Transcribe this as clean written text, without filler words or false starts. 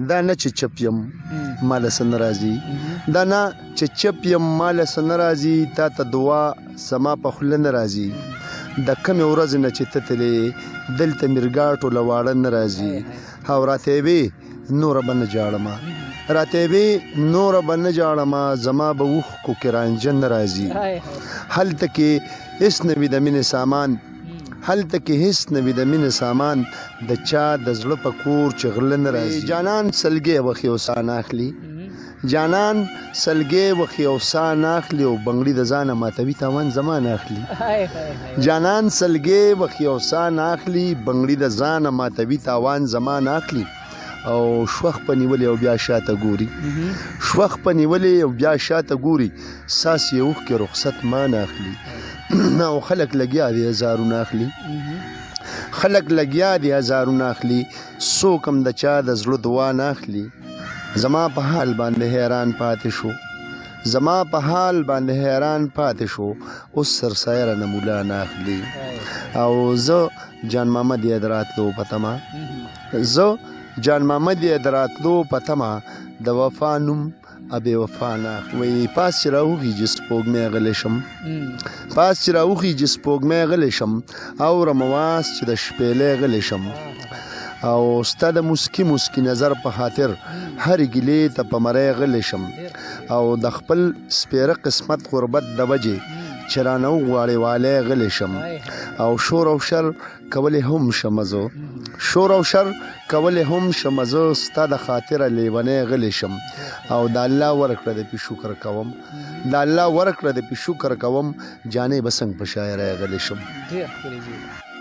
دا نه چې چپ یم ماله څه نه راځي، دا نه چې چپ یم ماله څه نه راځي، تا ته دعا زما په خوله نه راځي، د کمې ورځې نه چې ته تلې دلته مرګاټو له واړه نه راځي، او راته یې وې نوره به نه جاړمه، راته یې وې نوره به نه جاړمه، زما به اوښکو کې رانجه نه راځي، هلته کې هېڅ نه وي د مینې سامان، هلته کې هېڅ نه وي د مینې سامان، د چا د زړه په کور چې غله نه راځي. جانان سلګۍ وخې او ساه نه اخلي، جانان سلګۍ وخې او ساه نه اخلي، او بنګړي د ځانه ماتوي تاوان زما نه اخلي. جانان سلګۍ وخې او ساه نه اخلي، بنګړي د ځانه ماتوي تاوان زما نه اخلي، او شوخ په نیولې او بیا شاته ګوري، شوخ په نیولې او بیا شاته ګوري، ساس یې اوښکې رخصت ما نه اخلي. او خلک لګیا دي هزارونه اخلي، خلک لګیا دي هزارونه اخلي، څوک هم د چا د زړه دعا نه اخلي. زما په حال باندې حیران پاتې شو، زما په حال باندې حیران پاتې شو، اوس سرسایه رانه مولا نه اخلي. او زه جان محمد یې د راتلو په تمه، زه جان محمد یې د راتلو په تمه، د وفا نوم بې وفا نه وایي. پاس چې راوخیږي سپوږمۍ غلی شم، پاس چې راوخیږي سپوږمۍ غلی شم، اورم اواز چې د شپېلۍ غلی شم، او ستا د مسکي مسکي نظر په خاطر هرې ګیلې ته په مرۍ غلی شم، او د خپل سپېره قسمت غربت د وجې چې رانه وغواړې والی غلی شم، او شور او شر کولی هم شم زه، شور او شر کولی هم شم زه، ستا د خاطره لیونی غلی شم، او د الله ورکړه د پې شکر کوم، د الله ورکړه د پې شکر کوم، جانې به څنګه په شاعرۍ غلی شم.